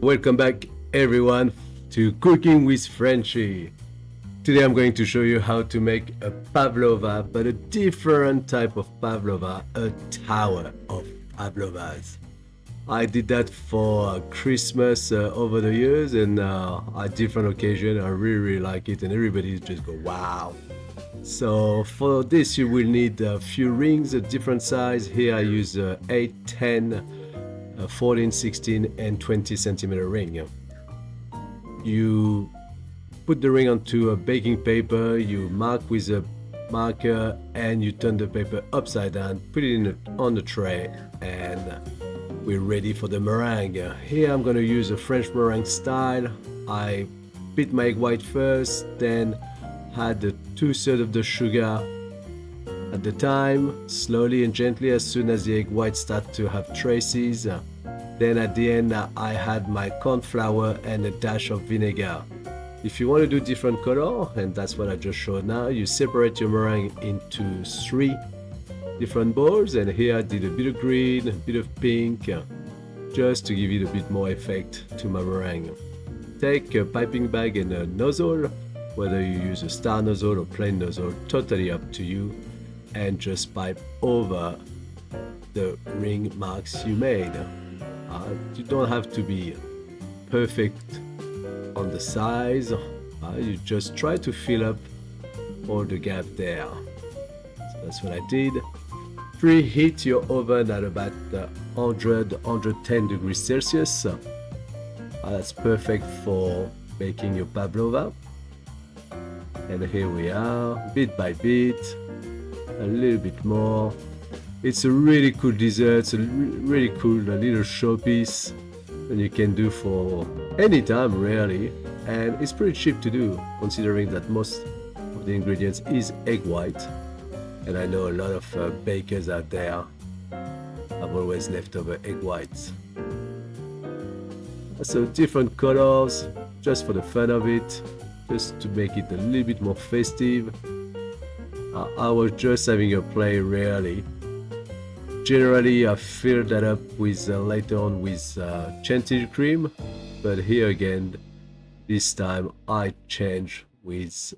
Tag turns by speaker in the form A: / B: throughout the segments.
A: Welcome back everyone to Cooking with Frenchy. Today I'm going to show you how to make a pavlova, but a different type of pavlova, a tower of pavlovas. I did that for Christmas over the years, and at different occasions I really like it, and everybody just go wow. So for this you will need a few rings, a different size. Here I use 8, 10, 14, 16 and 20 centimeter ring. You put the ring onto a baking paper, you mark with a marker, and you turn the paper upside down, put it on the tray, and we're ready for the meringue. Here I'm going to use a French meringue style. I beat my egg white first, then add the 2/3 of the sugar at the time, slowly and gently as soon as the egg whites start to have traces. Then at the end I had my corn flour and a dash of vinegar. If you want to do different color, and that's what I just showed now, you separate your meringue into 3 different bowls, and here I did a bit of green, a bit of pink, just to give it a bit more effect to my meringue. Take a piping bag and a nozzle, whether you use a star nozzle or plain nozzle, totally up to you, and just pipe over the ring marks you made. You don't have to be perfect on the size, you just try to fill up all the gap there. So that's what I did. Preheat your oven at about 110 degrees Celsius. That's perfect for making your pavlova. And here we are, bit by bit, a little bit more. It's a really cool dessert, it's a really cool little showpiece that you can do for any time really, and it's pretty cheap to do considering that most of the ingredients is egg white, and I know a lot of bakers out there have always leftover egg whites. So different colors, just for the fun of it, just to make it a little bit more festive. I was just having a play really. Generally I fill that up with later on with chantilly cream, but here again this time I change with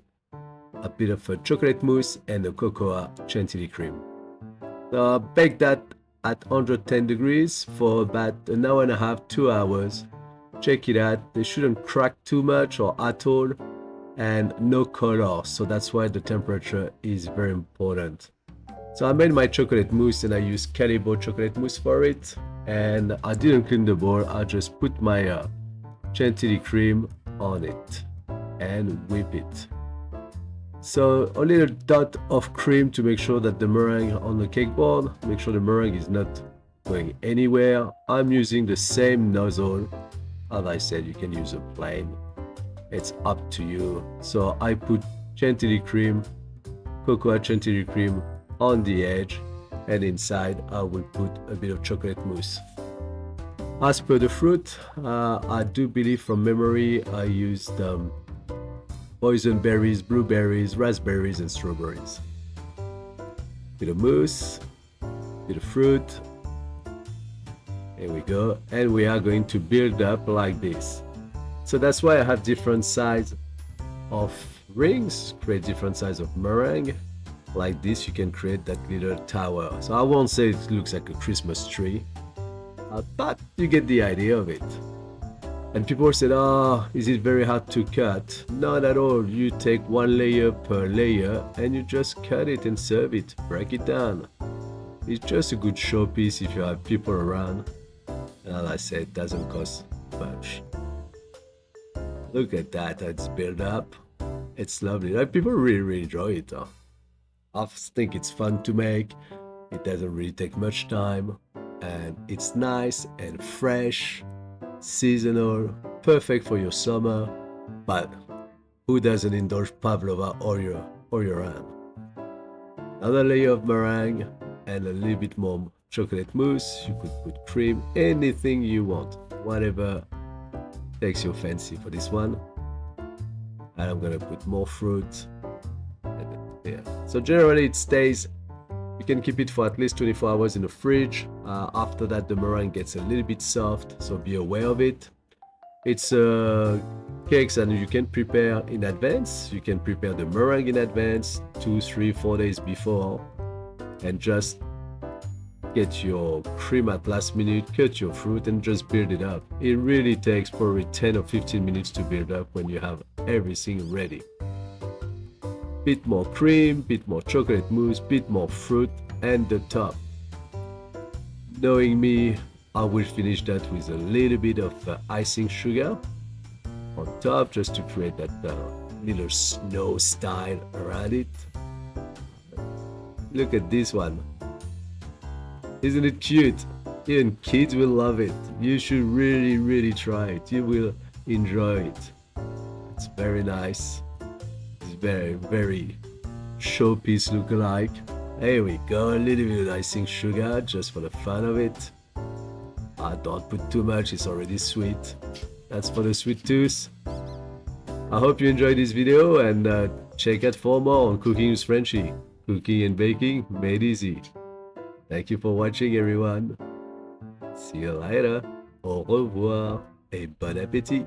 A: a bit of a chocolate mousse and a cocoa chantilly cream. So I bake that at 110 degrees for about an hour and a half, 2 hours. Check it out, they shouldn't crack too much or at all, and no color, so that's why the temperature is very important. So I made my chocolate mousse and I used Callebaut chocolate mousse for it, and I didn't clean the bowl, I just put my chantilly cream on it and whip it. So a little dot of cream to make sure that the meringue on the cake board, make sure the meringue is not going anywhere. I'm using the same nozzle. As I said, you can use a plain, it's up to you. So I put chantilly cream, cocoa chantilly cream on the edge, and inside I will put a bit of chocolate mousse. As per the fruit, I do believe from memory I used poison berries, blueberries, raspberries and strawberries. Bit of mousse, bit of fruit. Here we go, and we are going to build up like this. So that's why I have different size of rings, create different size of meringue. Like this you can create that little tower. So I won't say it looks like a Christmas tree, but you get the idea of it. And people said, oh, is it very hard to cut? Not at all. You take 1 layer per layer and you just cut it and serve it, break it down. It's just a good showpiece if you have people around, and as I said, it doesn't cost much. Look at that, it's built up. It's lovely. Like, people really enjoy it. I think it's fun to make. It doesn't really take much time, and it's nice and fresh, seasonal, perfect for your summer. But who doesn't indulge pavlova all year round? Another layer of meringue and a little bit more chocolate mousse. You could put cream, anything you want, whatever takes your fancy for this one. And I'm gonna put more fruit. Yeah. So generally it stays, you can keep it for at least 24 hours in the fridge. After that the meringue gets a little bit soft, so be aware of it. It's cakes that you can prepare in advance. You can prepare the meringue in advance, 2, 3, 4 days before, and just get your cream at last minute, cut your fruit, and just build it up. It really takes probably 10 or 15 minutes to build up when you have everything ready. Bit more cream, bit more chocolate mousse, bit more fruit, and the top. Knowing me, I will finish that with a little bit of icing sugar on top just to create that little snow style around it. Look at this one. Isn't it cute? Even kids will love it. You should really try it. You will enjoy it. It's very nice. It's very showpiece look-alike. Here we go, a little bit of icing sugar just for the fun of it. Don't put too much, it's already sweet. That's for the sweet tooth. I hope you enjoyed this video and check out for more on Cooking with Frenchy. Cooking and baking made easy. Thank you for watching everyone. See you later. Au revoir et bon appétit.